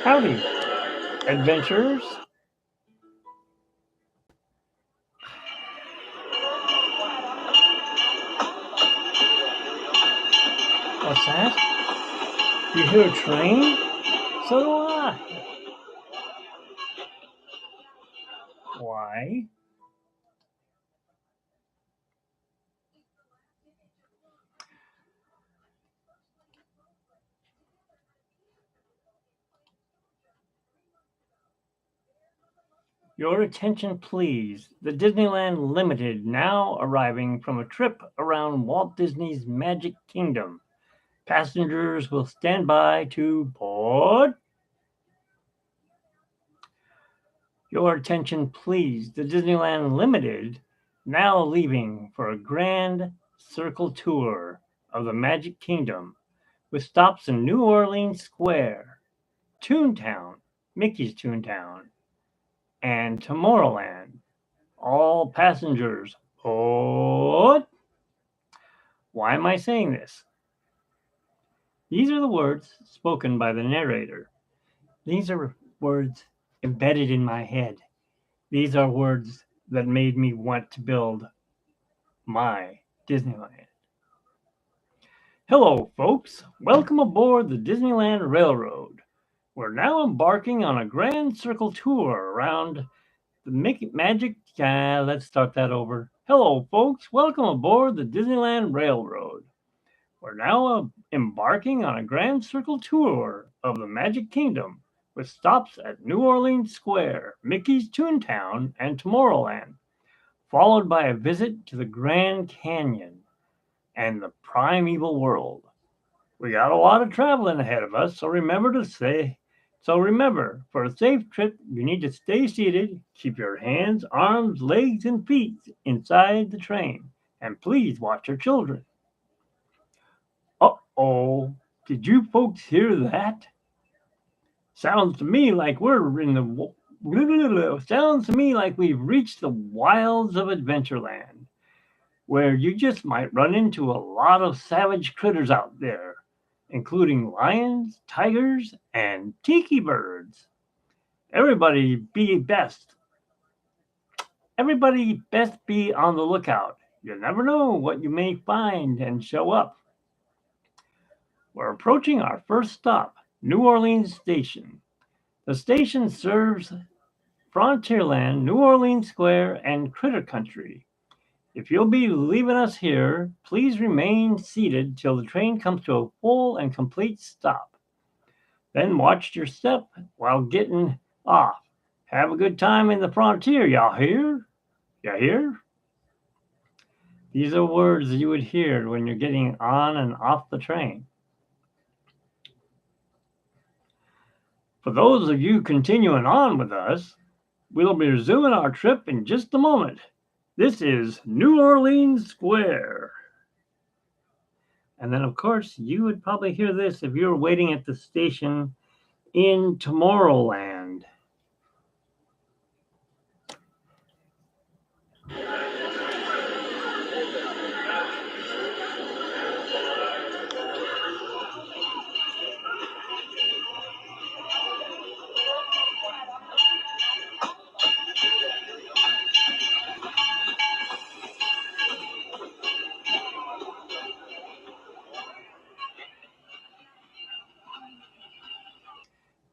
Howdy, adventurers. What's that? You hear a train? So do I. Why? Your attention, please. The Disneyland Limited now arriving from a trip around Walt Disney's Magic Kingdom. Passengers will stand by to board. Your attention, please. The Disneyland Limited now leaving for a grand circle tour of the Magic Kingdom with stops in New Orleans Square, Toontown, Mickey's Toontown, and Tomorrowland. All passengers board. Why am I saying this? These are the words spoken by the narrator. These are words embedded in my head. These are words that made me want to build my Disneyland. Hello, folks. Welcome aboard the Disneyland Railroad. We're now embarking on a grand circle tour around the Magic. Let's start that over. Hello, folks. Welcome aboard the Disneyland Railroad. We're now embarking on a grand circle tour of the Magic Kingdom with stops at New Orleans Square, Mickey's Toontown, and Tomorrowland, followed by a visit to the Grand Canyon and the Primeval World. We got a lot of traveling ahead of us, so remember, for a safe trip, you need to stay seated, keep your hands, arms, legs, and feet inside the train, and please watch your children. Uh-oh, did you folks hear that? Sounds to me like sounds to me like we've reached the wilds of Adventureland, where you just might run into a lot of savage critters out there, including lions, tigers, and tiki birds. Everybody be best. Everybody best be on the lookout. You never know what you may find and show up. We're approaching our first stop, New Orleans Station. The station serves Frontierland, New Orleans Square, and Critter Country. If you'll be leaving us here, please remain seated till the train comes to a full and complete stop. Then watch your step while getting off. Have a good time in the frontier, y'all hear? You hear? These are words you would hear when you're getting on and off the train. For those of you continuing on with us, we'll be resuming our trip in just a moment. This is New Orleans Square. And then, of course, you would probably hear this if you were waiting at the station in Tomorrowland.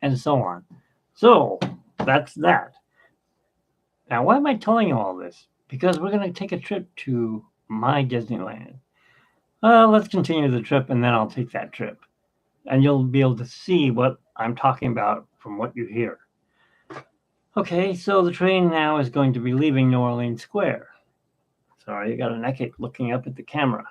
And so on. So that's that. Now, why am I telling you all this? Because we're going to take a trip to my Disneyland. Let's continue the trip and then I'll take that trip. And you'll be able to see what I'm talking about from what you hear. Okay, so the train now is going to be leaving New Orleans Square. Sorry, you got an echo looking up at the camera.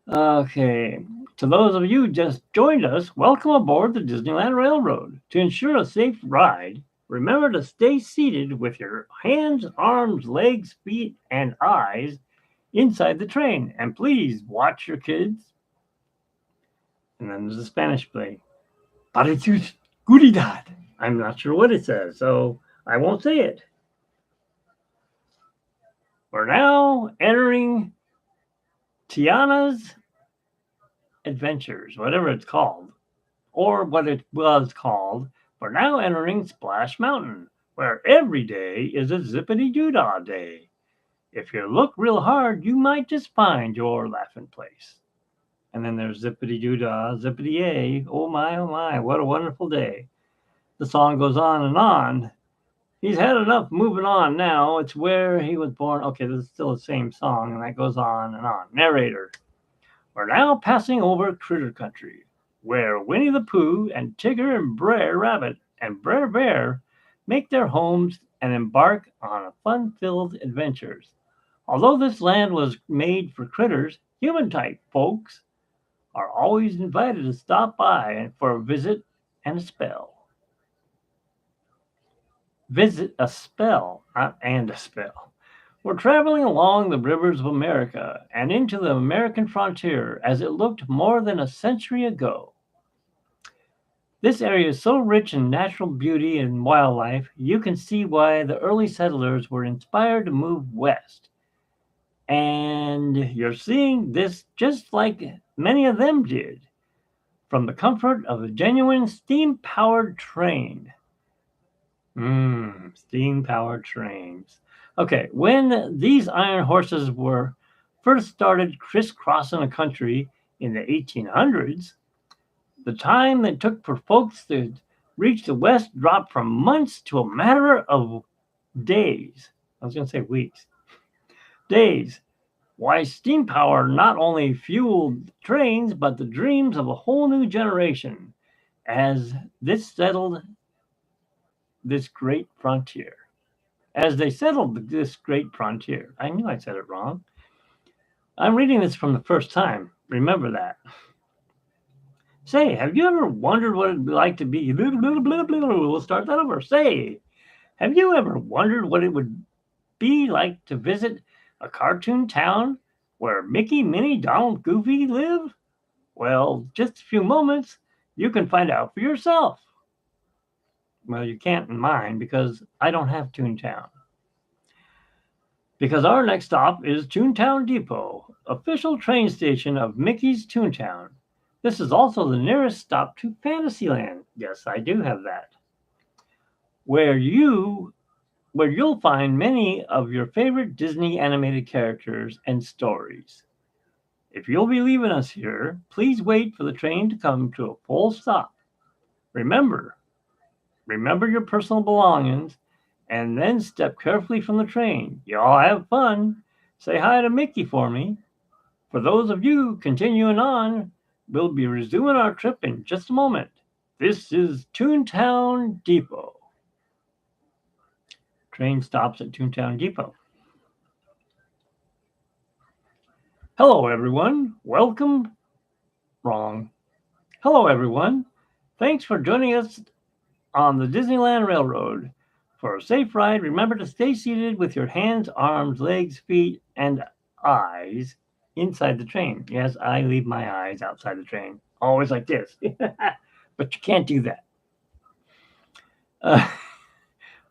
Okay, to those of you who just joined us, welcome aboard the Disneyland Railroad. To ensure a safe ride, remember to stay seated with your hands, arms, legs, feet, and eyes inside the train. And please watch your kids. And then there's a Spanish play. Parecidad. I'm not sure what it says, so I won't say it. We're now entering Tiana's Adventures, whatever it's called, or what it was called We're now entering Splash Mountain, where every day is a zippity-doo-dah day. If you look real hard, you might just find your laughing place. And then there's zippity-doo-dah, zippity-yay, oh my, what a wonderful day. The song goes on and on. He's had enough moving on now. It's where he was born. Okay, this is still the same song, and that goes on and on. Narrator. We're now passing over Critter Country, where Winnie the Pooh and Tigger and Brer Rabbit and Brer Bear make their homes and embark on fun-filled adventures. Although this land was made for critters, human-type folks are always invited to stop by for a visit and a spell. Visit a spell, not and a spell. We're traveling along the rivers of America and into the American frontier as it looked more than a century ago. This area is so rich in natural beauty and wildlife, you can see why the early settlers were inspired to move west. And you're seeing this just like many of them did, from the comfort of a genuine steam-powered train. Steam-powered trains. Okay, when these iron horses were first started crisscrossing the country in the 1800s, the time it took for folks to reach the West dropped from months to a matter of days. I was going to say weeks. Days. Why, steam power not only fueled trains, but the dreams of a whole new generation as this settled this great frontier. As they settled this great frontier. I knew I said it wrong. I'm reading this from the first time. Remember that. Say, have you ever wondered what it'd be like to be... We'll start that over. Say, have you ever wondered what it would be like to visit a cartoon town where Mickey, Minnie, Donald, Goofy live? Well, just a few moments, you can find out for yourself. Well, you can't in mine because I don't have Toontown. Because our next stop is Toontown Depot, official train station of Mickey's Toontown. This is also the nearest stop to Fantasyland. Yes, I do have that. Where you'll find many of your favorite Disney animated characters and stories. If you'll be leaving us here, please wait for the train to come to a full stop. Remember your personal belongings and then step carefully from the train. Y'all have fun. Say hi to Mickey for me. For those of you continuing on, we'll be resuming our trip in just a moment. This is Toontown Depot. Train stops at Toontown Depot. Hello, everyone. Welcome. Wrong. Hello, everyone. Thanks for joining us on the Disneyland Railroad. For a safe ride, remember to stay seated with your hands, arms, legs, feet, and eyes inside the train. Yes, I leave my eyes outside the train. Always like this. But you can't do that.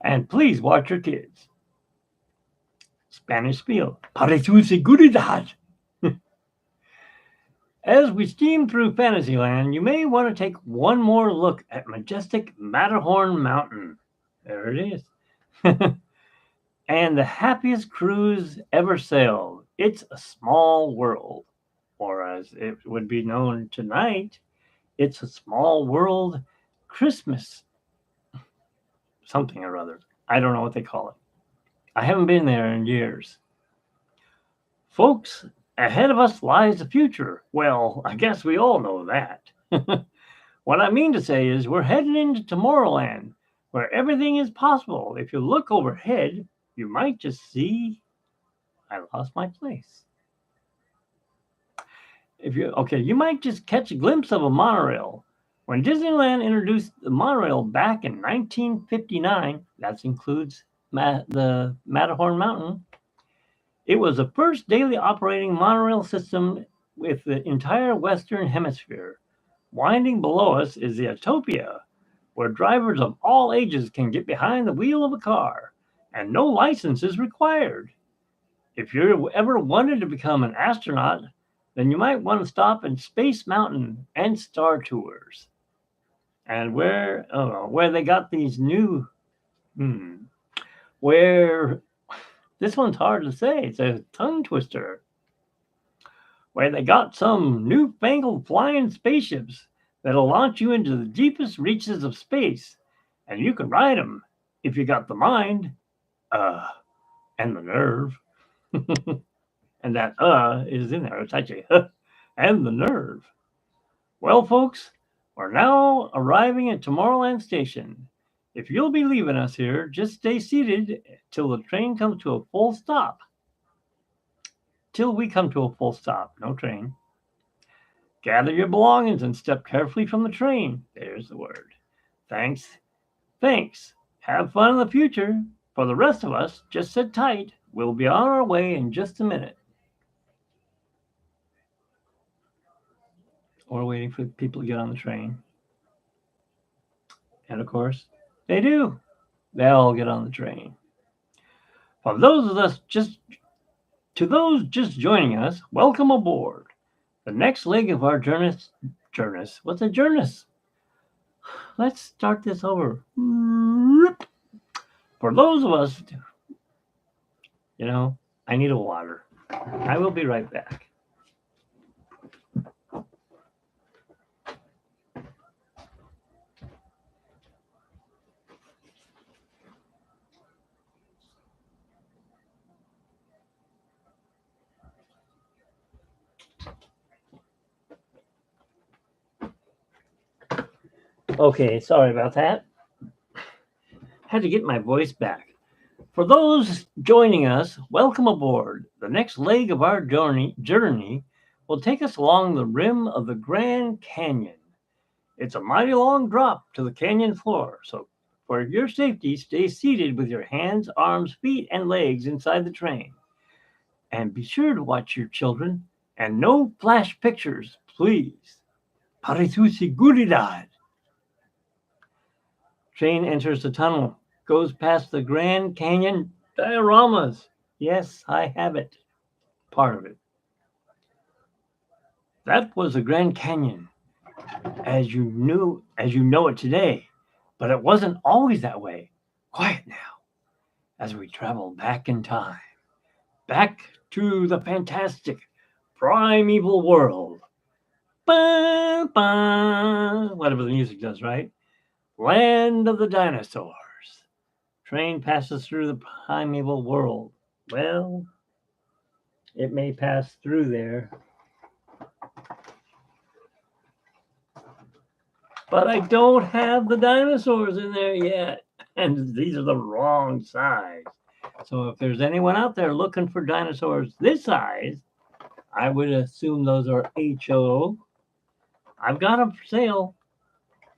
And please watch your kids. Spanish spiel. Para su seguridad. As we steam through Fantasyland, you may want to take one more look at majestic Matterhorn Mountain. There it is. And the happiest cruise ever sailed. It's a small world. Or as it would be known tonight, it's a small world Christmas. Something or other. I don't know what they call it. I haven't been there in years. Folks, ahead of us lies the future. Well, I guess we all know that. What I mean to say is we're heading into Tomorrowland, where everything is possible. If you look overhead, you might just see I lost my place. You might just catch a glimpse of a monorail. When Disneyland introduced the monorail back in 1959, that includes the Matterhorn Mountain, it was the first daily operating monorail system with the entire Western Hemisphere. Winding below us is the Autopia, where drivers of all ages can get behind the wheel of a car, and no license is required. If you ever wanted to become an astronaut, then you might want to stop in Space Mountain and Star Tours. And where they got these new, where this one's hard to say. It's a tongue twister. Where they got some newfangled flying spaceships that'll launch you into the deepest reaches of space, and you can ride them if you got the mind, and the nerve. And that is in there. It's actually and the nerve. Well, folks, we're now arriving at Tomorrowland Station. If you'll be leaving us here, just stay seated till the train comes to a full stop. Till we come to a full stop, no train. Gather your belongings and step carefully from the train. There's the word. Thanks. Thanks. Have fun in the future. For the rest of us, just sit tight. We'll be on our way in just a minute. We're waiting for people to get on the train. And of course, they do. They all get on the train. For those of us just joining us, welcome aboard. The next leg of our journey. What's a journey? Let's start this over. For those of us, I need a water. I will be right back. Okay, sorry about that. Had to get my voice back. For those joining us, welcome aboard. The next leg of our journey will take us along the rim of the Grand Canyon. It's a mighty long drop to the canyon floor, so for your safety, stay seated with your hands, arms, feet, and legs inside the train. And be sure to watch your children, and no flash pictures, please. Para su seguridad. Train enters the tunnel, goes past the Grand Canyon dioramas. Yes, I have it. Part of it. That was the Grand Canyon, as you know it today. But it wasn't always that way. Quiet now, as we travel back in time. Back to the fantastic, primeval world. Ba, ba, whatever the music does, right? Land of the dinosaurs. Train passes through the primeval world. Well, it may pass through there. But I don't have the dinosaurs in there yet. And these are the wrong size. So if there's anyone out there looking for dinosaurs this size, I would assume those are HO. I've got them for sale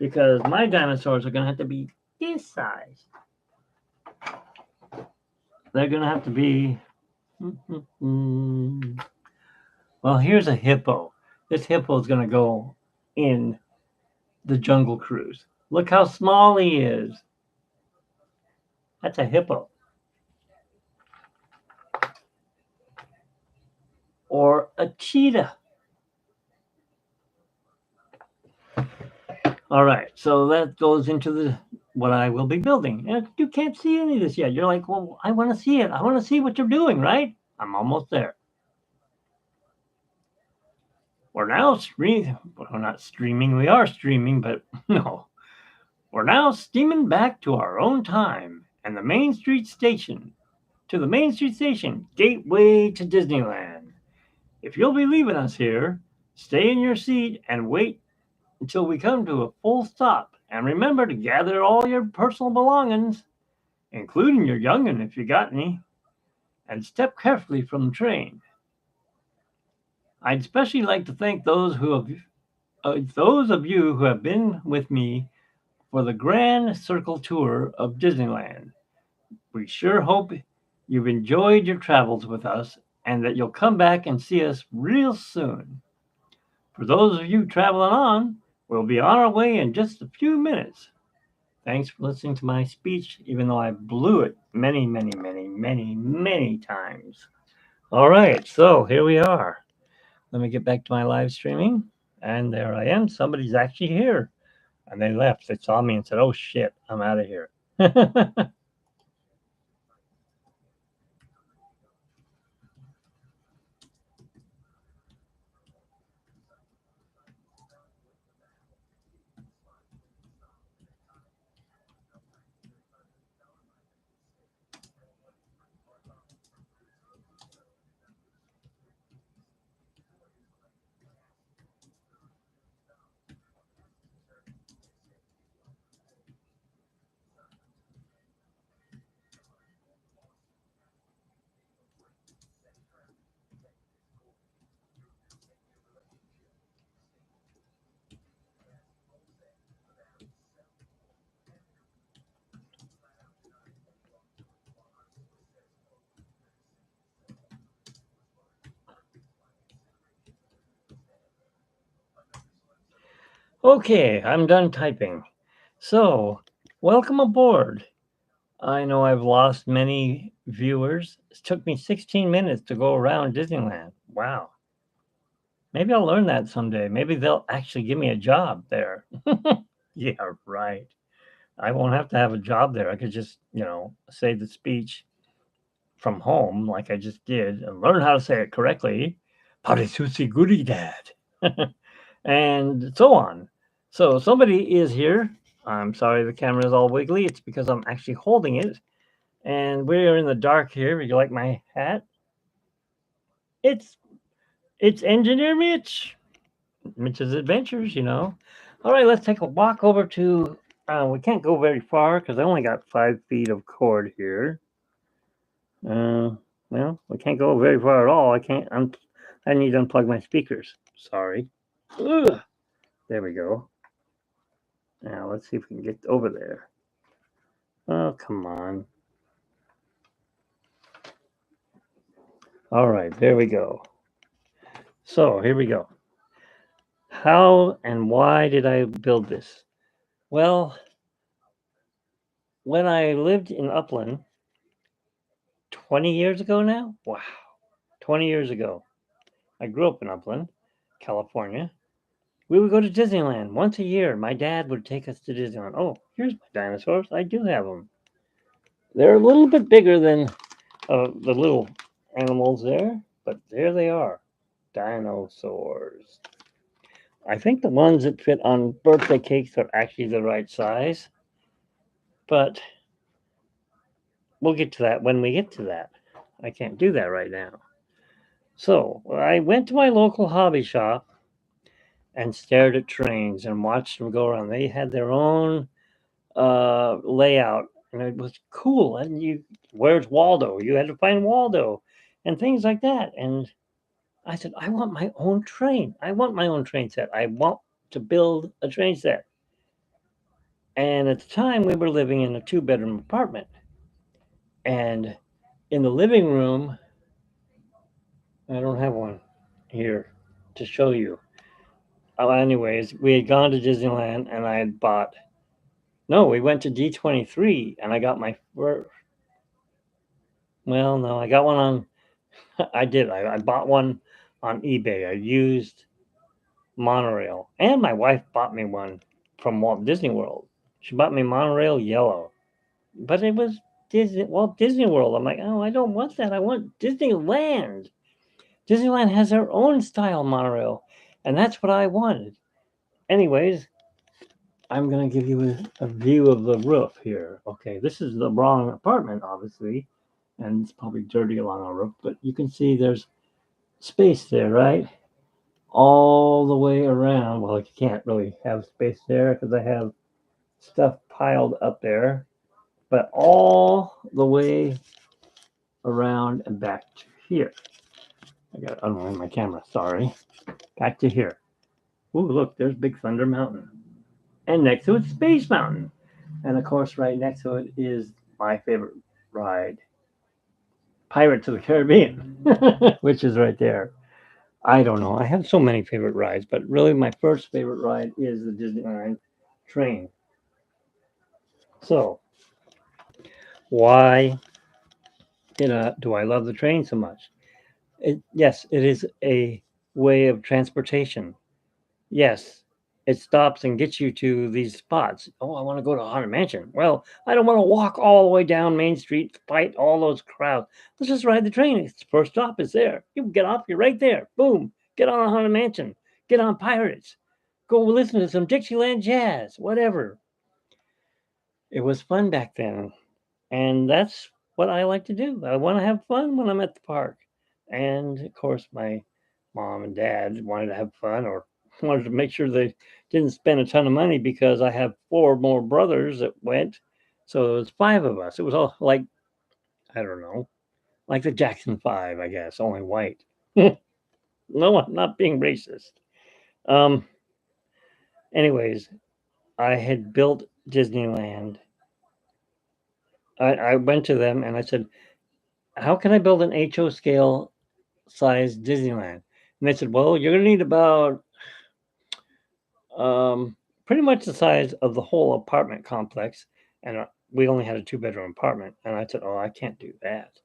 because my dinosaurs are going to have to be this size. They're going to have to be... Well, here's a hippo. This hippo is going to go in the Jungle Cruise. Look how small he is. That's a hippo. Or a cheetah. All right, so that goes into what I will be building. And you can't see any of this yet. You're like, well, I want to see it. I want to see what you're doing, right? I'm almost there. We're now streaming. Well, we're not streaming. We are streaming, but no. We're now steaming back to our own time and the Main Street Station. To the Main Street Station, gateway to Disneyland. If you'll be leaving us here, stay in your seat and wait until we come to a full stop. And remember to gather all your personal belongings, including your young'un if you got any, and step carefully from the train. I'd especially like to thank those of you who have been with me for the Grand Circle Tour of Disneyland. We sure hope you've enjoyed your travels with us and that you'll come back and see us real soon. For those of you traveling on, we'll be on our way in just a few minutes. Thanks for listening to my speech, even though I blew it many, many, many, many, many times. All right, so here we are. Let me get back to my live streaming. And there I am. Somebody's actually here. and they left. They saw me and said, "Oh shit, I'm out of here." Okay, I'm done typing. So, welcome aboard. I know I've lost many viewers. It took me 16 minutes to go around Disneyland. Wow. Maybe I'll learn that someday. Maybe they'll actually give me a job there. Yeah, right. I won't have to have a job there. I could just, say the speech from home like I just did and learn how to say it correctly. Parisusi goody dad. And so on. So somebody is here. I'm sorry the camera is all wiggly. It's because I'm actually holding it. And we're in the dark here. Would you like my hat? It's it's Engineer Mitch. Mitch's Adventures. All right, let's take a walk over to. We can't go very far because I only got 5 feet of cord here. Well, we can't go very far at all. I can't. I need to unplug my speakers. Sorry. Ugh. There we go. Now let's see if we can get over there. Oh, come on. All right, there we go. So here we go. How and why did I build this? Well, when I lived in Upland 20 years ago now, wow, 20 years ago, I grew up in Upland, California. We would go to Disneyland once a year. My dad would take us to Disneyland. Oh, here's my dinosaurs. I do have them. They're a little bit bigger than the little animals there, but there they are. Dinosaurs. I think the ones that fit on birthday cakes are actually the right size, but we'll get to that when we get to that. I can't do that right now. So I went to my local hobby shop and stared at trains and watched them go around. They had their own layout, and it was cool. And where's Waldo? You had to find Waldo, and things like that. And I said, I want my own train. I want my own train set. I want to build a train set. And at the time, we were living in a 2-bedroom apartment. And in the living room, I don't have one here to show you. Anyways, we had gone to Disneyland and I had bought, no, we went to D23 and I got my first, well, no, I got one on, I did. I bought one on eBay. I used monorail. And my wife bought me one from Walt Disney World. She bought me monorail yellow. But it was Walt Disney World. I'm like, oh, I don't want that. I want Disneyland. Disneyland has their own style monorail, and that's what I wanted. Anyways, I'm gonna give you a view of the roof here. Okay, this is the wrong apartment, obviously, and it's probably dirty along our roof, but you can see there's space there, right? All the way around. Well, you can't really have space there because I have stuff piled up there, but all the way around and back to here. I got to unwind my camera, sorry. Back to here. Ooh, look, there's Big Thunder Mountain. And next to it, Space Mountain. And of course, right next to it is my favorite ride, Pirates of the Caribbean, which is right there. I don't know. I have so many favorite rides, but really my first favorite ride is the Disneyland train. So, why do I love the train so much? Yes, it is a way of transportation. Yes, it stops and gets you to these spots. Oh, I want to go to Haunted Mansion. Well, I don't want to walk all the way down Main Street, fight all those crowds. Let's just ride the train. It's the first stop is there. You get off, you're right there. Boom. Get on a Haunted Mansion. Get on Pirates. Go listen to some Dixieland jazz, whatever. It was fun back then. And that's what I like to do. I want to have fun when I'm at the park. And of course, my mom and dad wanted to have fun or wanted to make sure they didn't spend a ton of money because I have 4 more brothers that went. So it was 5 of us. It was all like, I don't know, like the Jackson 5, I guess, only white. No, I'm not being racist. Um, anyways, I had built Disneyland. I went to them and I said, how can I build an HO scale size Disneyland? And they said, well, you're going to need about pretty much the size of the whole apartment complex. And we only had a 2-bedroom apartment. And I said, oh, I can't do that.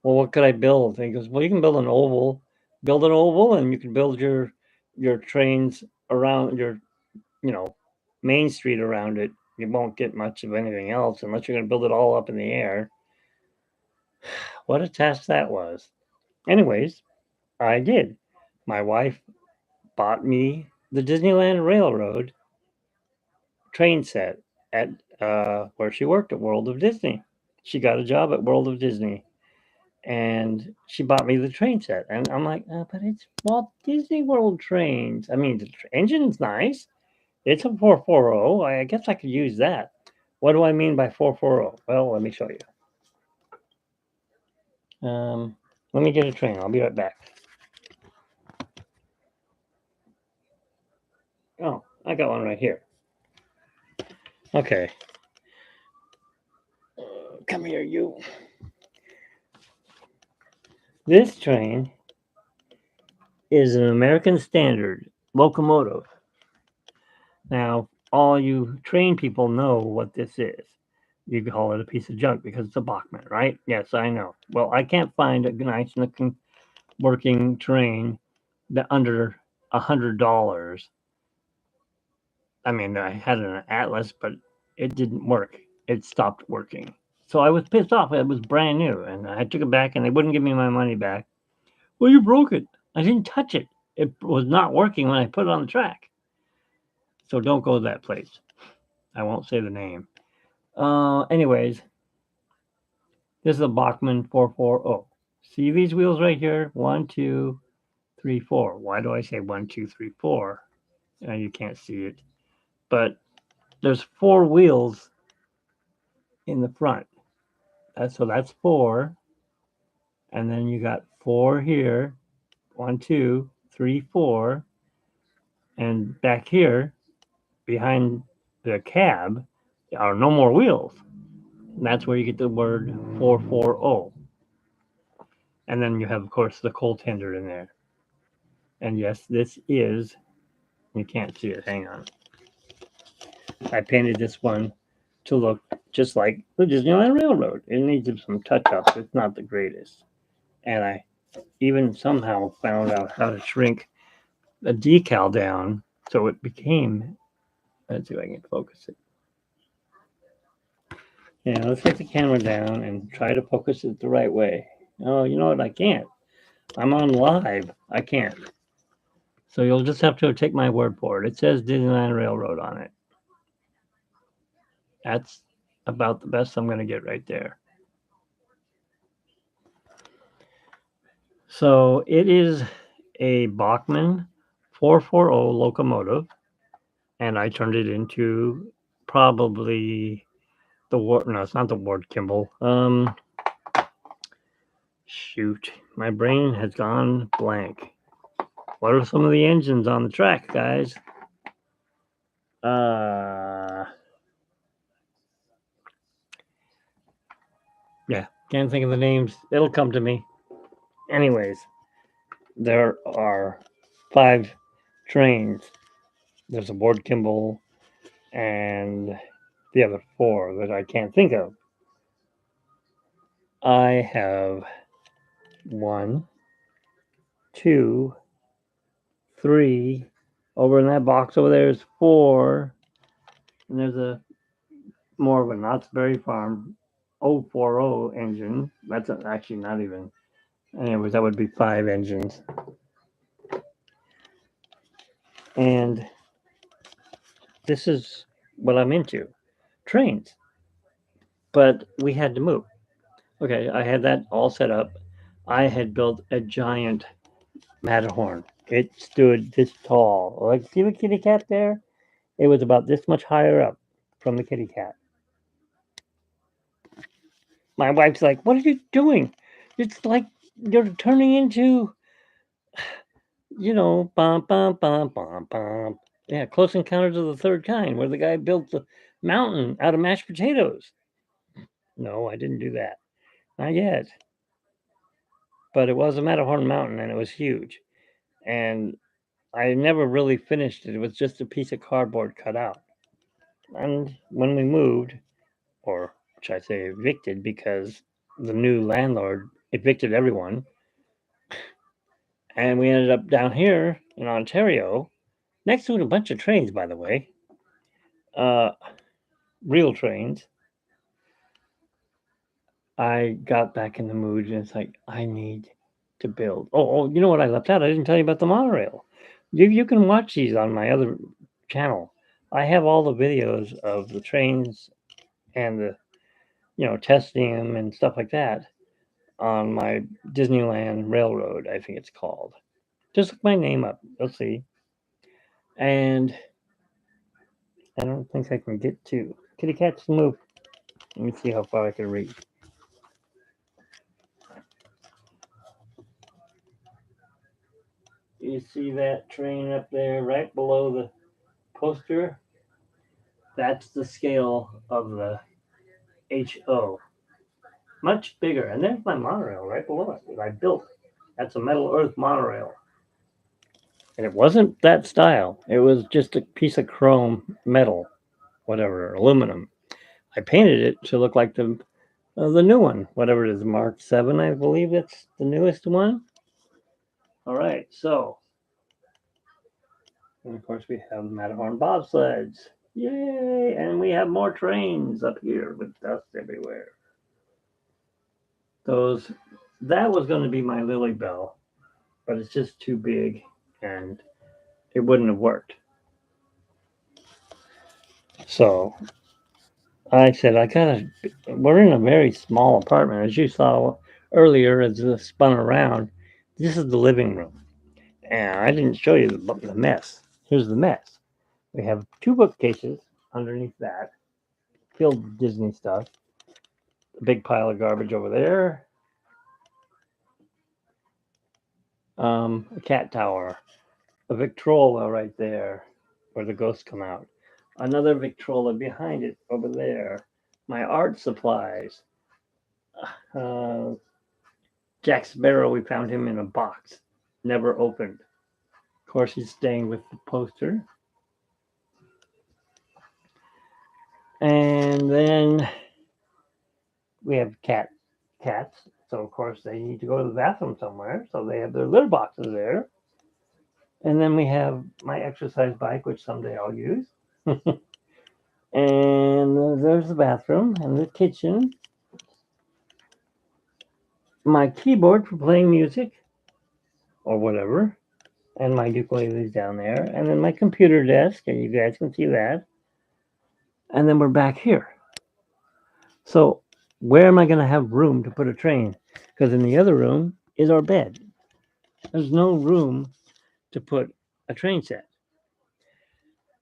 Well, what could I build? And he goes, well, you can build an oval. Build an oval, and you can build your trains around your, you know, Main Street around it. You won't get much of anything else unless you're going to build it all up in the air. What a task that was. Anyways, I did. My wife bought me the Disneyland Railroad train set at where she worked at World of Disney. She got a job at World of Disney, and she bought me the train set. And I'm like, but it's Walt Disney World trains. I mean, the engine's nice. It's a 440. I guess I could use that. What do I mean by 440? Well, let me show you. Let me get a train. I'll be right back. Oh, I got one right here. Okay. Come here, you. This train is an American Standard locomotive. Now, all you train people know what this is. You call it a piece of junk because it's a Bachmann, right? Yes, I know. Well, I can't find a nice working train that under $100. I mean, I had an Atlas, but it didn't work. It stopped working. So I was pissed off. It was brand new, and I took it back, and they wouldn't give me my money back. Well, you broke it. I didn't touch it. It was not working when I put it on the track. So don't go to that place. I won't say the name. Anyways, this is a Bachmann 440. See these wheels right here? 1, 2, 3, 4. Why do I say 1, 2, 3, 4? You can't see it. But there's 4 wheels in the front. So that's 4. And then you got 4 here. 1, 2, 3, 4. And back here, behind the cab, are no more wheels. And that's where you get the word 440. And then you have, of course, the coal tender in there. And yes, this is, you can't see it, hang on. I painted this one to look just like the Disneyland Railroad. It needs some touch ups. It's not the greatest. And I even somehow found out how to shrink the decal down so it became, let's see if I can focus it. Yeah, let's get the camera down and try to focus it the right way. Oh, you know what? I can't. I'm on live. I can't. So you'll just have to take my word for it. It says Disneyland Railroad on it. That's about the best I'm going to get right there. So it is a Bachmann 440 locomotive, and I turned it into probably the Ward. No, it's not the Ward Kimball. Shoot, my brain has gone blank. What are some of the engines on the track, guys? Yeah, can't think of the names. It'll come to me. Anyways, there are 5 trains. There's a Ward Kimball and the other 4 that I can't think of. I have 1, 2, 3, Over in that box over there is 4, and there's a more of a Knott's Berry Farm 040 engine. That's actually not even. Anyways, that would be 5 engines. And this is what I'm into, trains. But we had to move. Okay, I had that all set up. I had built a giant Matterhorn. It stood this tall. Like, see the kitty cat there? It was about this much higher up from the kitty cat. My wife's like, "What are you doing? It's like you're turning into, bum, bum, bum, bum, bum." Yeah, Close Encounters of the Third Kind, where the guy built the mountain out of mashed potatoes. No, I didn't do that. Not yet. But it was a Matterhorn mountain and it was huge. And I never really finished it. It was just a piece of cardboard cut out. And when we moved, or should I say evicted, because the new landlord evicted everyone, and we ended up down here in Ontario, next to a bunch of trains, by the way, uh, real trains. I got back in the mood, and it's like I need to build. Oh, you know what I left out? I didn't tell you about the monorail. You can watch these on my other channel. I have all the videos of the trains and the testing them and stuff like that on my Disneyland Railroad, I think it's called. Just look my name up. You'll see. And I don't think I can get to kitty cats move. Let me see how far I can reach. You see that train up there right below the poster? That's the scale of the HO. Much bigger. And there's my monorail right below it that I built. That's a Metal Earth monorail. And it wasn't that style. It was just a piece of chrome metal, whatever, aluminum. I painted it to look like the new one, whatever it is, Mark 7, I believe it's the newest one. All right, so, and of course we have Matterhorn bobsleds. Yay! And we have more trains up here with dust everywhere. That was going to be my Lily Bell, but it's just too big and it wouldn't have worked. So I said, we're in a very small apartment. As you saw earlier, as this spun around, this is the living room. And I didn't show you the mess. Here's the mess. We have 2 bookcases underneath that, filled with Disney stuff. A big pile of garbage over there. A cat tower. A Victrola right there, where the ghosts come out. Another Victrola behind it over there. My art supplies. Uh, Jack Sparrow, we found him in a box, never opened. Of course, he's staying with the poster. And then we have cats. So, of course, they need to go to the bathroom somewhere. So they have their litter boxes there. And then we have my exercise bike, which someday I'll use. And there's the bathroom and the kitchen. My keyboard for playing music or whatever. And my ukulele is down there. And then my computer desk, and you guys can see that. And then we're back here. So where am I going to have room to put a train? Because in the other room is our bed. There's no room to put a train set.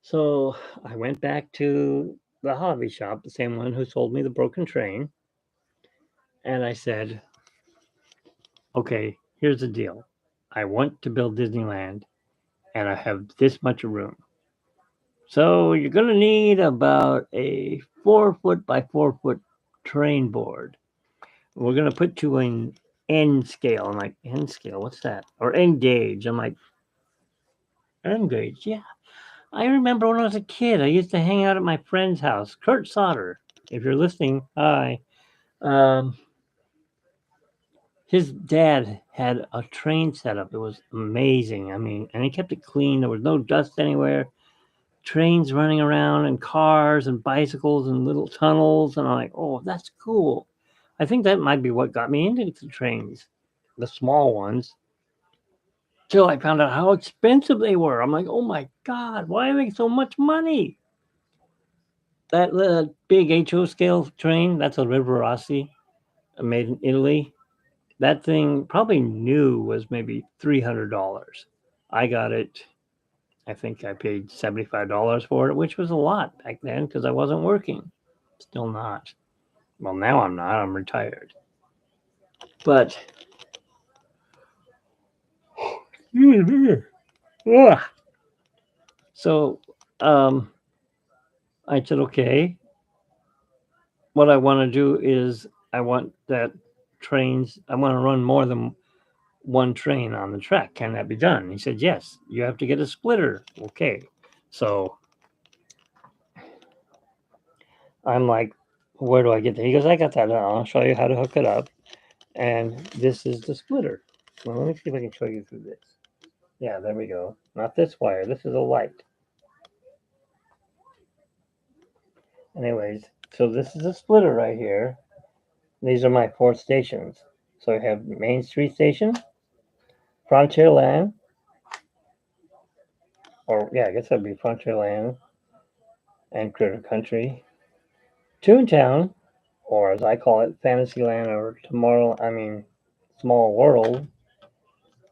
So I went back to the hobby shop, the same one who sold me the broken train. And I said, okay, here's the deal. I want to build Disneyland and I have this much room. So you're going to need about a 4-foot by 4-foot train board. We're going to put you in N scale. I'm like, N scale? What's that? Or N gauge. I'm like, N gauge? Yeah. I remember when I was a kid, I used to hang out at my friend's house, Kurt Sauter. If you're listening, hi. his dad had a train set up. It was amazing. I mean, and he kept it clean. There was no dust anywhere. Trains running around and cars and bicycles and little tunnels. And I'm like, oh, that's cool. I think that might be what got me into the trains, the small ones, till I found out how expensive they were. I'm like, oh my God, why are they so much money? That big HO scale train, that's a Rivarossi made in Italy. That thing probably new was maybe $300. I got it. I think I paid $75 for it, which was a lot back then because I wasn't working. Still not. Well, now I'm not. I'm retired. But so I said, okay. What I want to do is I want that trains. I want to run more than one train on the track. Can that be done? He said, yes. You have to get a splitter. Okay. So I'm like, where do I get that? He goes, I got that. I'll show you how to hook it up. And this is the splitter. Well, let me see if I can show you through this. Yeah, there we go. Not this wire. This is a light. Anyways, so this is a splitter right here. These are my 4 stations. So I have Main Street Station, Frontierland, or yeah, I guess that'd be Frontierland and Critter Country, Toontown, or as I call it, Fantasyland or Small World,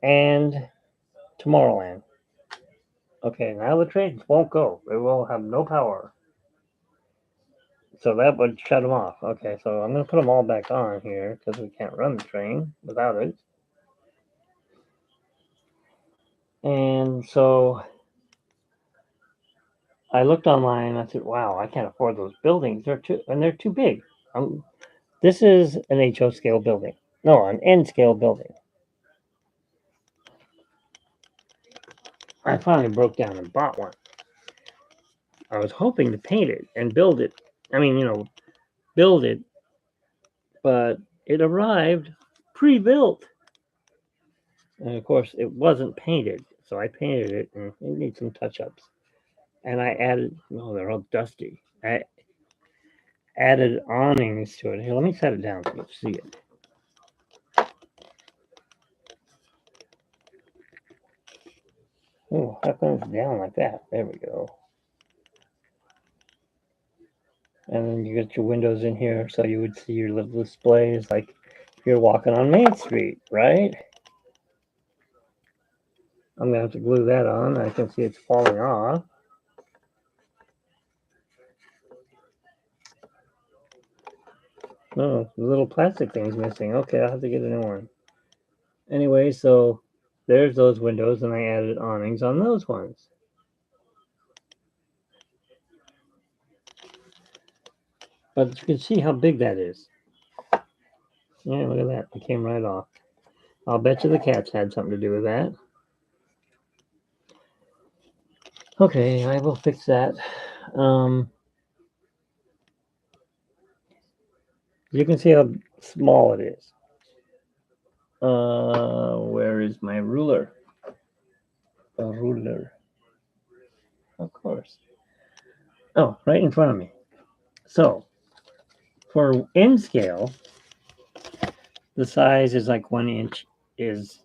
and Tomorrowland. Okay, now the trains won't go. They will have no power. So that would shut them off. Okay, so I'm going to put them all back on here because we can't run the train without it. And so I looked online and I said, wow, I can't afford those buildings. They're too big. This is an HO scale building. No, an N scale building. I finally broke down and bought one. I was hoping to paint it and build it. Build it, but it arrived pre-built. And of course, it wasn't painted, so I painted it, and it needs some touch-ups. And I added, they're all dusty. I added awnings to it. Here, let me set it down so you can see it. Oh, how come it's down like that? There we go. And then you get your windows in here, so you would see your little displays like if you're walking on Main Street, right? I'm gonna have to glue that on. I can see it's falling off. Oh, the little plastic thing's missing. Okay, I'll have to get a new one. Anyway, so there's those windows, and I added awnings on those ones. But you can see how big that is. Yeah, look at that. It came right off. I'll bet you the cats had something to do with that. Okay, I will fix that. You can see how small it is. Where is my ruler? A ruler. Of course. Oh, right in front of me. So, for N scale, the size is like 1 inch is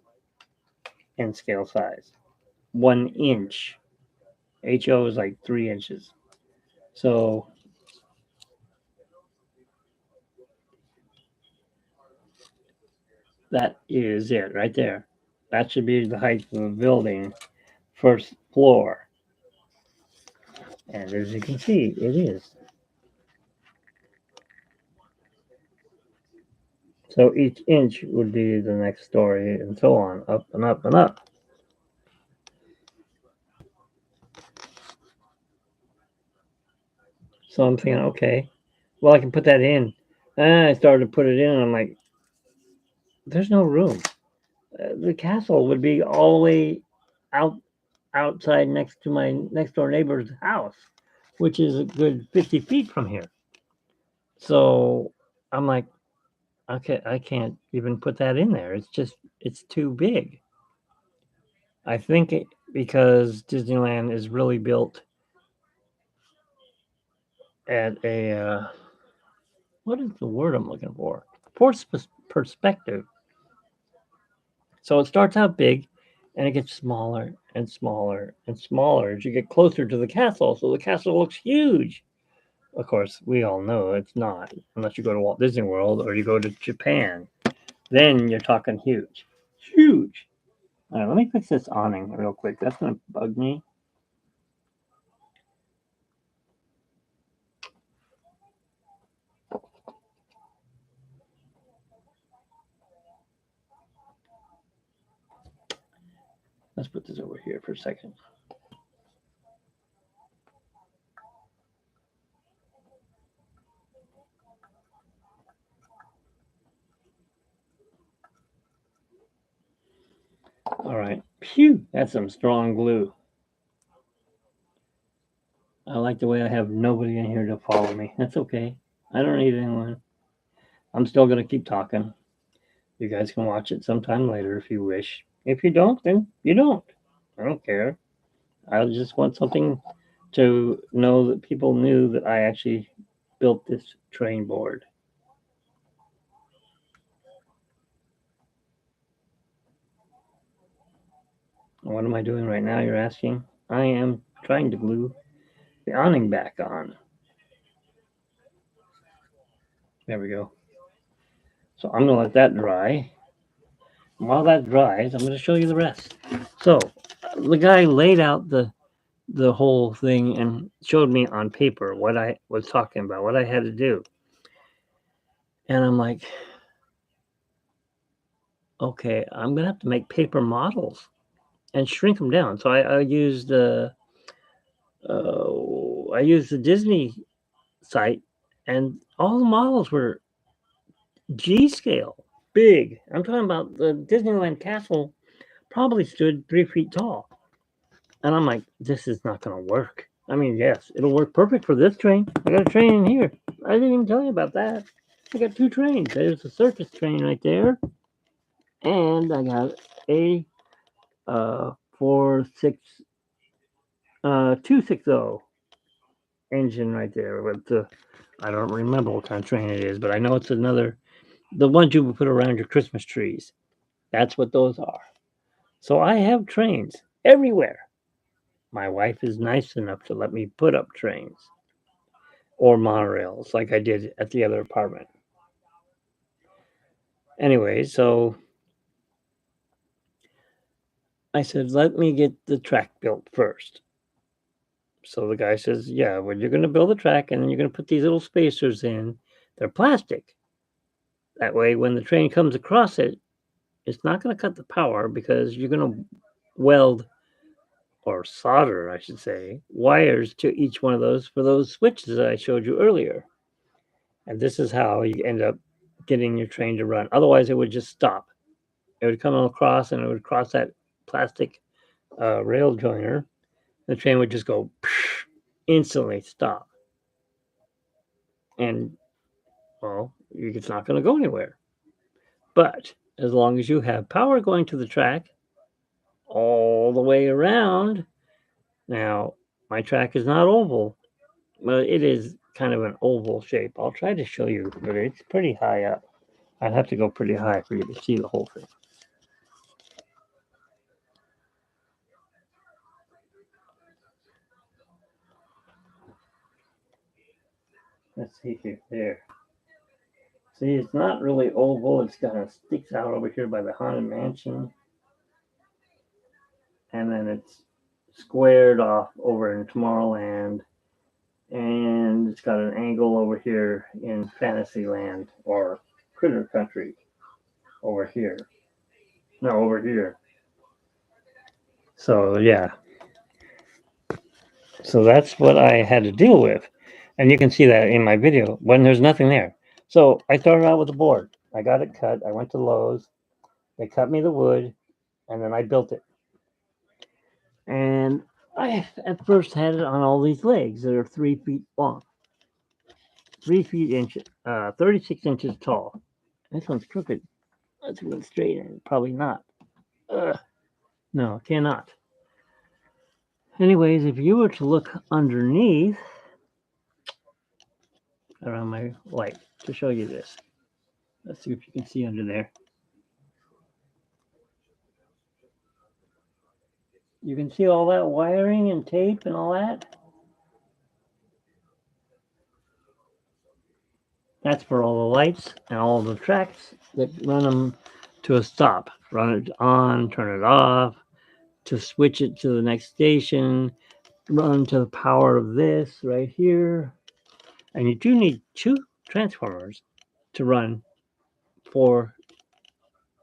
N scale size. 1 inch. HO is like 3 inches. So that is it right there. That should be the height of the building, first floor. And as you can see, it is. So each inch would be the next story and so on, up and up and up. So I'm thinking, okay, well, I can put that in. And I started to put it in, and I'm like, there's no room. The castle would be all the way outside next to my next door neighbor's house, which is a good 50 feet from here. So I'm like, I can't even put that in there. It's too big. I think because Disneyland is really built at a what is the word I'm looking for? Force perspective. So it starts out big, and it gets smaller and smaller and smaller as you get closer to the castle. So the castle looks huge. Of course, we all know it's not, unless you go to Walt Disney World or you go to Japan. Then you're talking huge. Huge. All right, let me fix this awning real quick. That's going to bug me. Let's put this over here for a second. All right. Phew, that's some strong glue. I like the way I have nobody in here to follow me. That's okay. I don't need anyone. I'm still going to keep talking. You guys can watch it sometime later if you wish. If you don't, then you don't. I don't care. I just want something to know that people knew that I actually built this train board. What am I doing right now, you're asking? I am trying to glue the awning back on. There we go. So I'm going to let that dry. While that dries, I'm going to show you the rest. So the guy laid out the whole thing and showed me on paper what I was talking about, what I had to do. And I'm like, okay, I'm going to have to make paper models and shrink them down. So I used I used the Disney site, and all the models were G scale, big. I'm talking about the Disneyland castle probably stood 3 feet tall. And I'm like, this is not going to work. I mean, yes, it'll work perfect for this train. I got a train in here. I didn't even tell you about that. I got two trains. There's the circus train right there, and I got a 260 engine right there with the. I don't remember what kind of train it is, but I know it's another. The ones you would put around your Christmas trees. That's what those are. So I have trains everywhere. My wife is nice enough to let me put up trains or monorails like I did at the other apartment. Anyway, so I said, let me get the track built first. So the guy says, yeah, well, you're going to build a track and then you're going to put these little spacers in. They're plastic. That way, when the train comes across it, it's not going to cut the power because you're going to weld or solder, I should say, wires to each one of those for those switches that I showed you earlier. And this is how you end up getting your train to run. Otherwise, it would just stop. It would come across and it would cross that plastic rail joiner. The train would just go instantly stop. And, well, it's not going to go anywhere. But as long as you have power going to the track all the way around, now my track is not oval, but it is kind of an oval shape. I'll try to show you, but it's pretty high up. I'd have to go pretty high for you to see the whole thing. Let's see here. There. See, it's not really oval. It's kind of sticks out over here by the Haunted Mansion. And then it's squared off over in Tomorrowland. And it's got an angle over here in Fantasyland or Critter Country over here. No, over here. So, yeah. So that's what I had to deal with. And you can see that in my video when there's nothing there. So I started out with a board. I got it cut. I went to Lowe's. They cut me the wood, and then I built it. And I at first had it on all these legs that are 3 feet long, 3 feet inches, 36 inches tall. This one's crooked. Let's go straight in. Probably not. No, cannot. Anyways, if you were to look underneath around my light to show you this, let's see if you can see under there. You can see all that wiring and tape and all that. That's for all the lights and all the tracks that run them to a stop. Run it on, turn it off, to switch it to the next station, run to the power of this right here. And you do need 2 transformers to run 4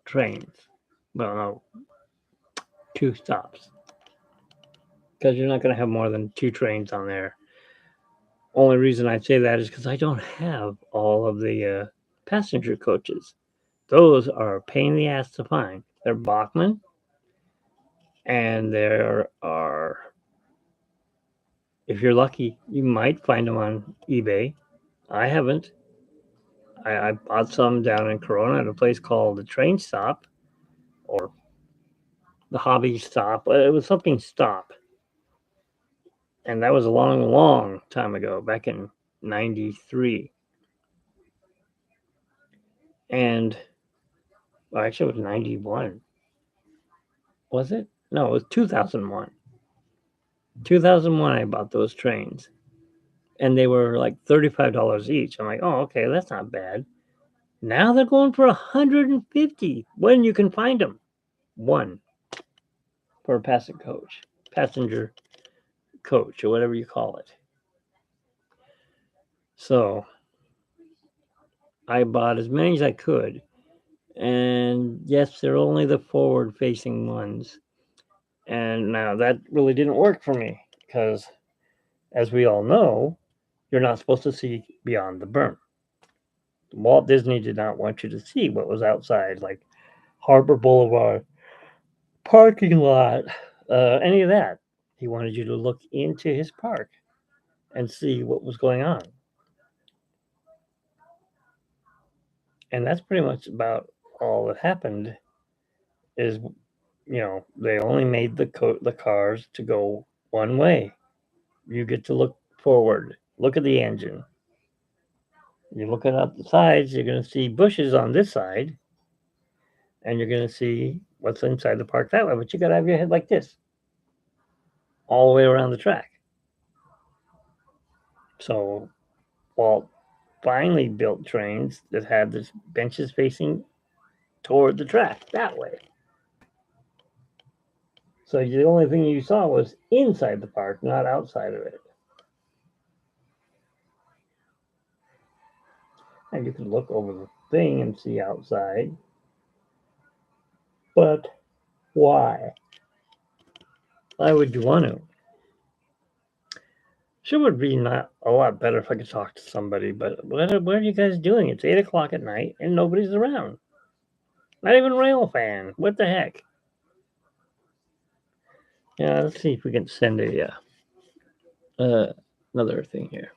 trains. Well, no, 2 stops. Because you're not going to have more than 2 trains on there. Only reason I say that is because I don't have all of the passenger coaches. Those are a pain in the ass to find. They're Bachmann, and there are, if you're lucky, you might find them on eBay. I haven't. I bought some down in Corona at a place called the Train Stop or the Hobby Stop. It was something Stop. And that was a long, long time ago, back in 93. And well, actually, it was 91. Was it? No, it was 2001. 2001, I bought those trains. And they were like $35 each. I'm like, oh, okay, that's not bad. Now they're going for $150 when you can find them. One for a passenger coach, or whatever you call it. So I bought as many as I could. And yes, they're only the forward-facing ones. And now that really didn't work for me because, as we all know, you're not supposed to see beyond the berm. Walt Disney did not want you to see what was outside, like Harbor Boulevard, parking lot, any of that. He wanted you to look into his park and see what was going on. And that's pretty much about all that happened is, they only made the cars to go one way. You get to look forward, look at the engine. You look at the sides, you're going to see bushes on this side, and you're going to see what's inside the park that way. But you got to have your head like this, all the way around the track. So Walt finally built trains that had the benches facing toward the track that way. So the only thing you saw was inside the park, not outside of it. And you can look over the thing and see outside. But why? Why would you want to? Sure would be not a lot better if I could talk to somebody, but what are you guys doing? It's 8 o'clock at night and nobody's around. Not even Railfan. What the heck? Yeah, let's see if we can send another thing here.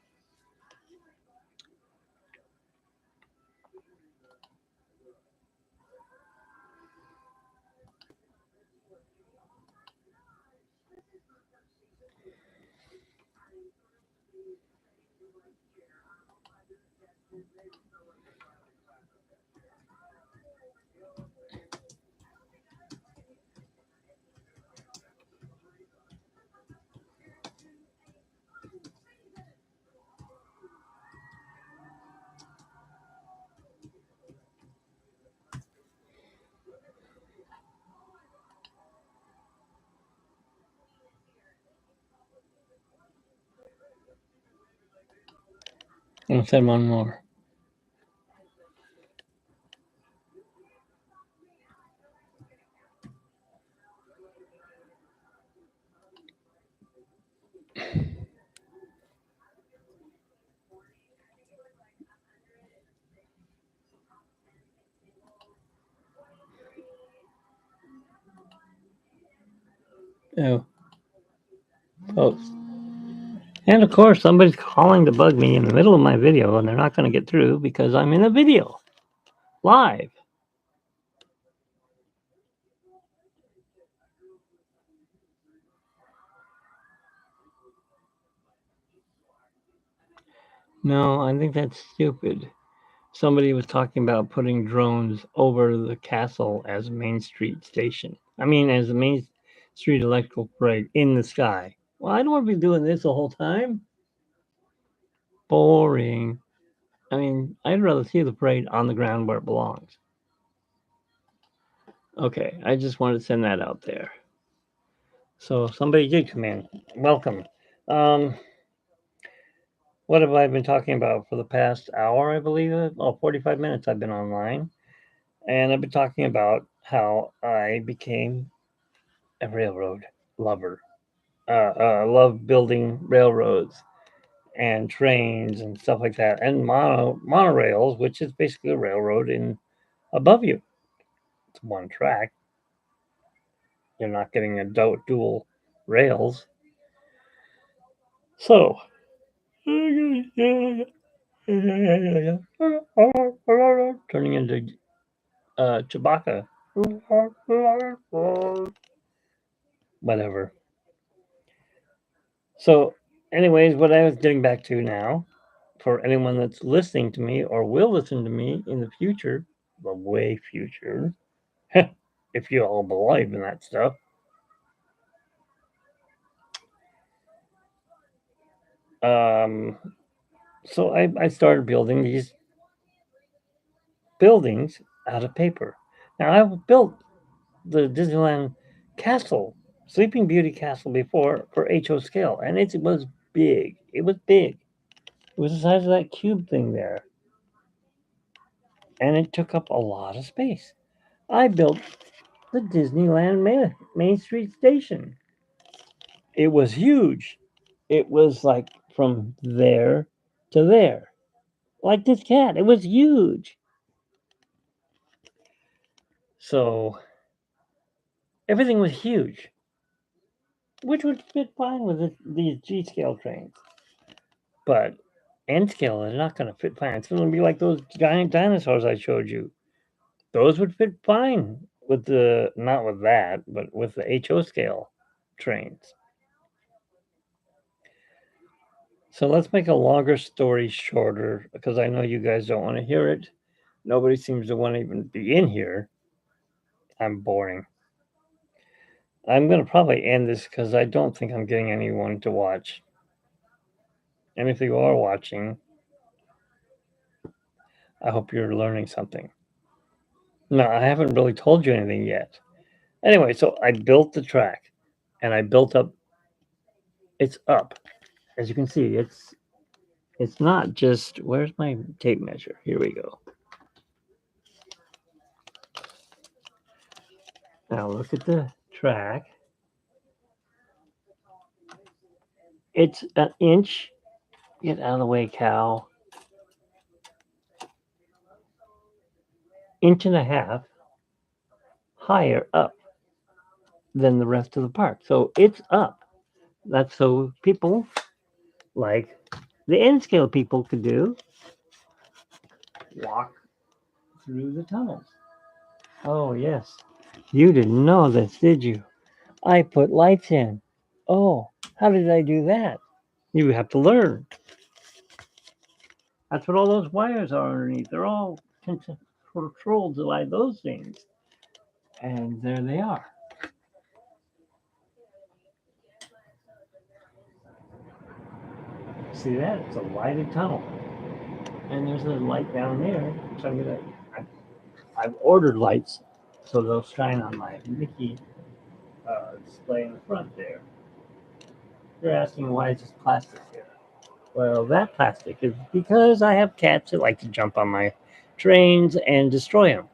I'll send one more. Oh, post. And of course, somebody's calling to bug me in the middle of my video, and they're not going to get through because I'm in a video. live. No, I think that's stupid. Somebody was talking about putting drones over the castle as Main Street station. I mean, as the Main Street electrical parade in the sky. Well, I don't want to be doing this the whole time. Boring. I mean, I'd rather see the parade on the ground where it belongs. Okay, I just wanted to send that out there. So somebody did come in. Welcome. Um, what have I been talking about for the past hour, I believe? 45 minutes I've been online. And I've been talking about how I became a railroad lover. I love building railroads and trains and stuff like that, and monorails, which is basically a railroad in above you. It's one track. You're not getting a dual rails. So, turning into Chewbacca. Whatever. So, anyways, what I was getting back to now, for anyone that's listening to me or will listen to me in the future, the way future, if you all believe in that stuff. Um, so I started building these buildings out of paper. Now I've built the Disneyland Castle, Sleeping Beauty Castle before for HO scale, and it was big. It was big. It was the size of that cube thing there, and it took up a lot of space. I built the Disneyland Main Street Station. It was huge. It was like from there to there, like this cat. It was huge. So everything was huge, which would fit fine with these G scale trains. But N scale is not going to fit fine. It's going to be like those giant dinosaurs I showed you. Those would fit fine with the, not with that, but with the HO scale trains. So let's make a longer story shorter because I know you guys don't want to hear it. Nobody seems to want to even be in here. I'm boring. I'm going to probably end this because I don't think I'm getting anyone to watch. And if you are watching, I hope you're learning something. No, I haven't really told you anything yet. Anyway, so I built the track and I built up, it's up. As you can see, it's not just, where's my tape measure? Here we go. Now look at the track. It's an inch. Get out of the way, cow. Inch and a half higher up than the rest of the park. So it's up. That's so people like the N scale people could do walk through the tunnels. Oh, yes. You didn't know this, did you? I put lights in. Oh, how did I do that? You have to learn. That's what all those wires are underneath. They're all controlled by those things. And there they are. See that? It's a lighted tunnel. And there's a light down there. So I've ordered lights so they'll shine on my Mickey display in the front there. You're asking why is this plastic here? Well, that plastic is because I have cats that like to jump on my trains and destroy them.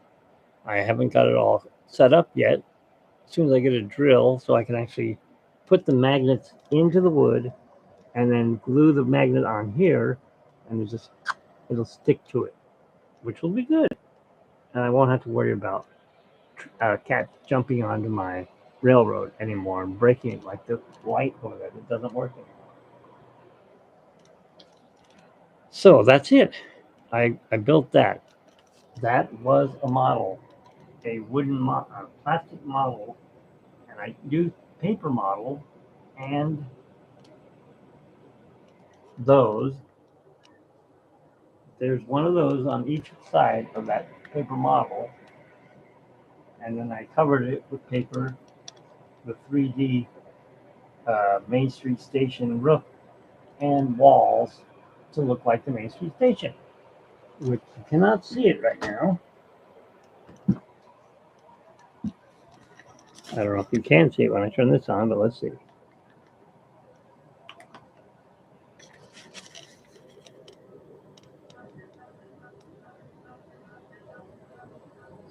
I haven't got it all set up yet. As soon as I get a drill so I can actually put the magnets into the wood and then glue the magnet on here and it'll stick to it, which will be good. And I won't have to worry about cats jumping onto my railroad anymore and breaking it like the light over there that doesn't work anymore. So that's it. I built that. That was a model, a a plastic model, and I used paper model and those. There's one of those on each side of that paper model, and then I covered it with paper, the 3D Main Street Station roof and walls to look like the Main Street Station, which you cannot see it right now. I don't know if you can see it when I turn this on, but let's see.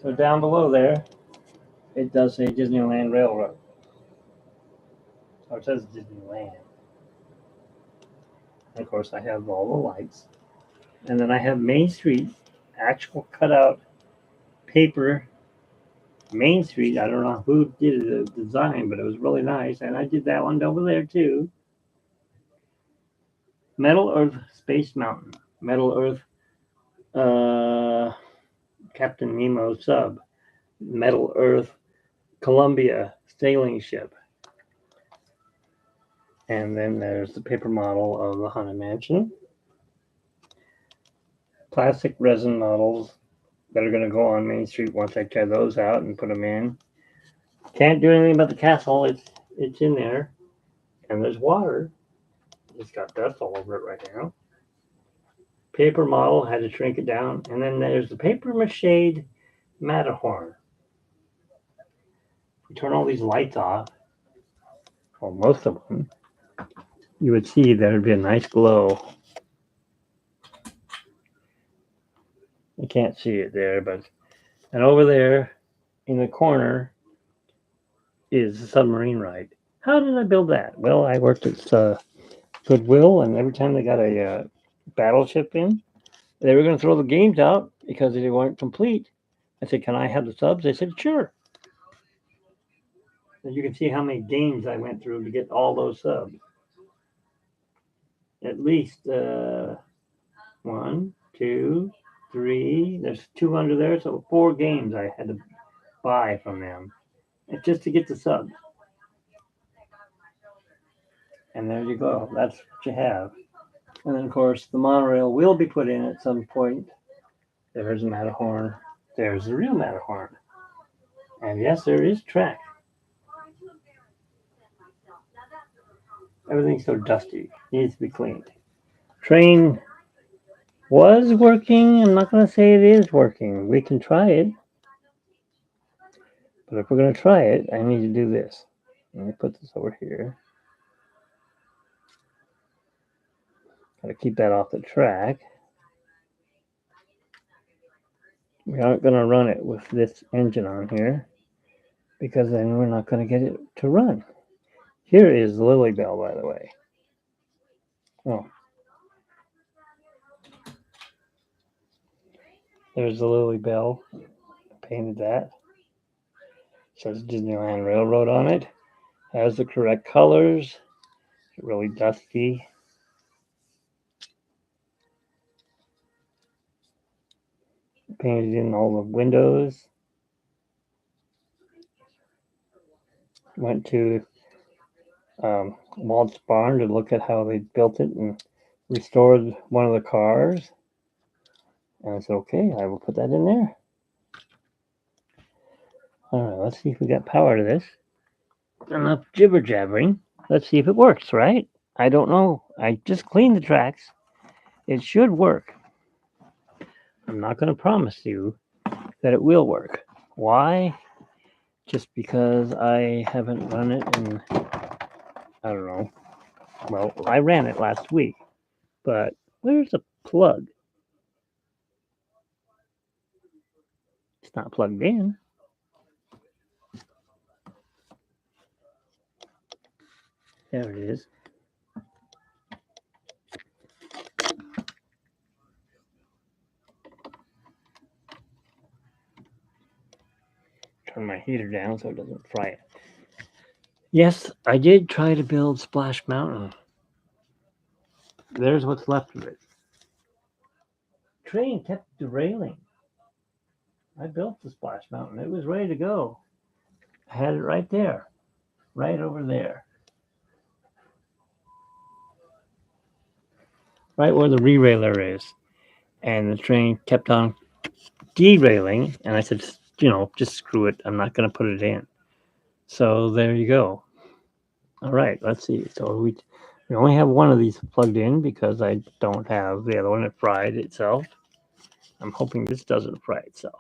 So down below there, it does say Disneyland Railroad. Or it says Disneyland. And of course, I have all the lights. And then I have Main Street, actual cutout paper Main Street. I don't know who did the design, but it was really nice. And I did that one over there too. Metal Earth Space Mountain. Metal Earth Captain Nemo sub. Metal Earth Columbia sailing ship. And then there's the paper model of the Haunted Mansion. Plastic resin models that are going to go on Main Street once I tear those out and put them in. Can't do anything about the castle. It's in there. And there's water. It's got dust all over it right now. Paper model, had to shrink it down. And then there's the paper mache Matterhorn. If we turn all these lights off, or most of them, you would see there'd be a nice glow. You can't see it there, but and over there in the corner is the submarine ride. How did I build that? Well, I worked at Goodwill, and every time they got a battleship in, they were going to throw the games out because they weren't complete. I said, "Can I have the subs?" They said, "Sure." And you can see how many games I went through to get all those subs. At least 1, 2, 3. There's 2 under there, so 4 games I had to buy from them, and just to get the subs. And there you go. That's what you have. And then, of course, the monorail will be put in at some point. There's Matterhorn. There's the real Matterhorn. And yes, there is track. Everything's so dusty. Needs to be cleaned. Train was working. I'm not going to say it is working. We can try it. But if we're going to try it, I need to do this. Let me put this over here. Got to keep that off the track. We aren't going to run it with this engine on here because then we're not going to get it to run. Here is Lily Bell, by the way. Oh. There's the Lily Bell. Painted that. Says Disneyland Railroad on it. Has the correct colors. Really dusty. Painted in all the windows. Went to Walt's barn to look at how they built it and restored one of the cars. And I said, okay, I will put that in there. All right, let's see if we got power to this. Enough jibber jabbering. Let's see if it works, right? I don't know. I just cleaned the tracks. It should work. I'm not going to promise you that it will work. Why? Just because I haven't run it in, I don't know. Well, I ran it last week, but where's the plug? It's not plugged in. There it is. Turn my heater down so it doesn't fry it. Yes, I did try to build Splash Mountain. There's what's left of it. Train kept derailing. I built the splash mountain. It was ready to go. I had it right there, right over there, right where the re-railer is. And the train kept on derailing, and I said, just screw it. I'm not going to put it in. So there you go. All right, let's see. So we only have one of these plugged in because I don't have the other one. It fried itself. I'm hoping this doesn't fry itself.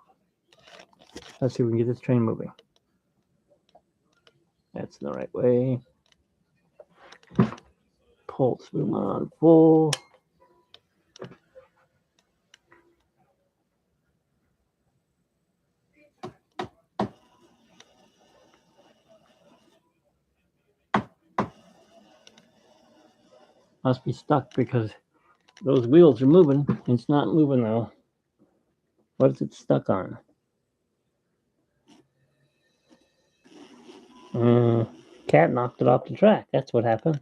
Let's see if we can get this train moving. That's the right way. Pulse boom on full. Must be stuck because those wheels are moving. It's not moving though. What is it stuck on? Cat knocked it off the track. That's what happened.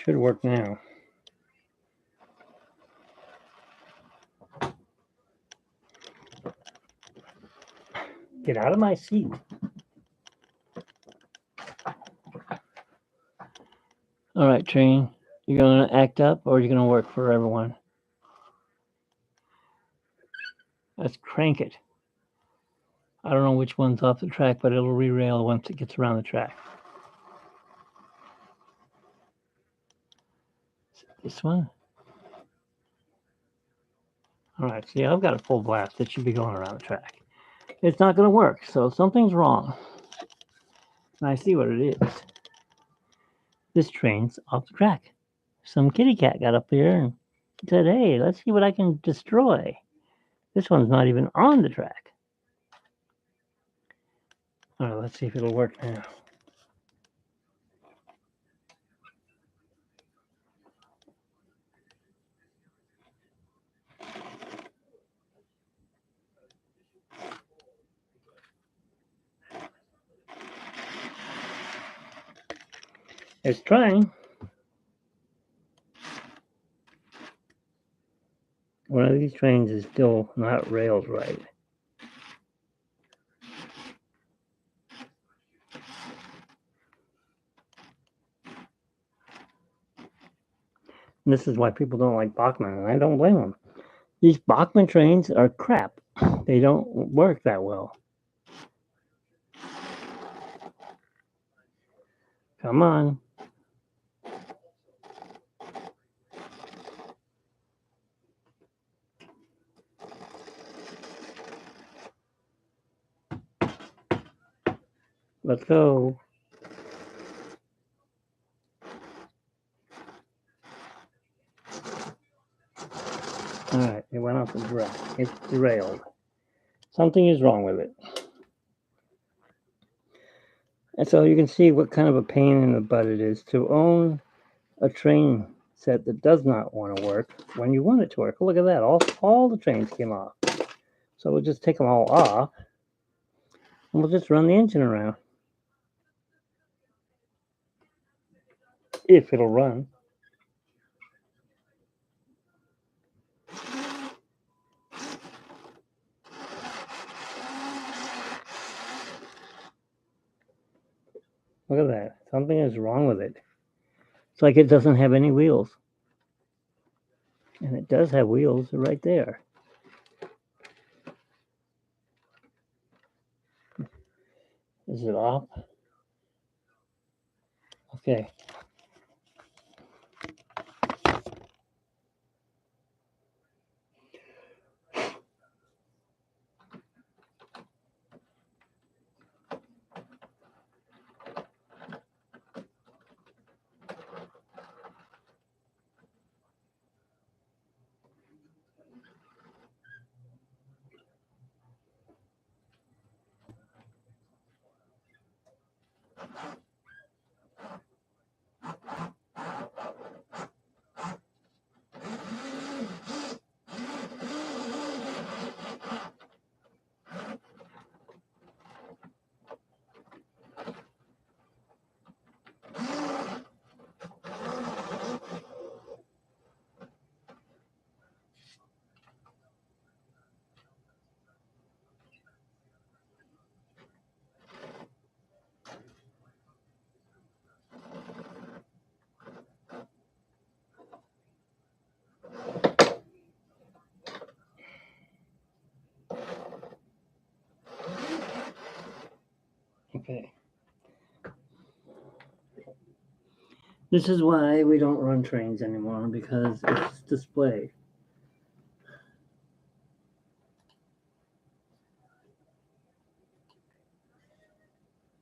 Should work now. Get out of my seat. All right, train. You gonna act up or are you gonna work for everyone? Let's crank it. I don't know which one's off the track, but it'll re-rail once it gets around the track. This one? All right, see, I've got a full blast. It should be going around the track. It's not going to work, so something's wrong. And I see what it is. This train's off the track. Some kitty cat got up here and said, hey, let's see what I can destroy. This one's not even on the track. All right, let's see if it'll work now. It's trying. One of these trains is still not railed right. And this is why people don't like Bachmann, and I don't blame them. These Bachmann trains are crap. They don't work that well. Come on. Let's go. All right, it went off the track. It's derailed. Something is wrong with it. And so you can see what kind of a pain in the butt it is to own a train set that does not want to work when you want it to work. Look at that. All the trains came off. So we'll just take them all off and we'll just run the engine around. If it'll run. Look at that. Something is wrong with it. It's like it doesn't have any wheels. And it does have wheels right there. Is it off? Okay. Okay. This is why we don't run trains anymore, because it's display.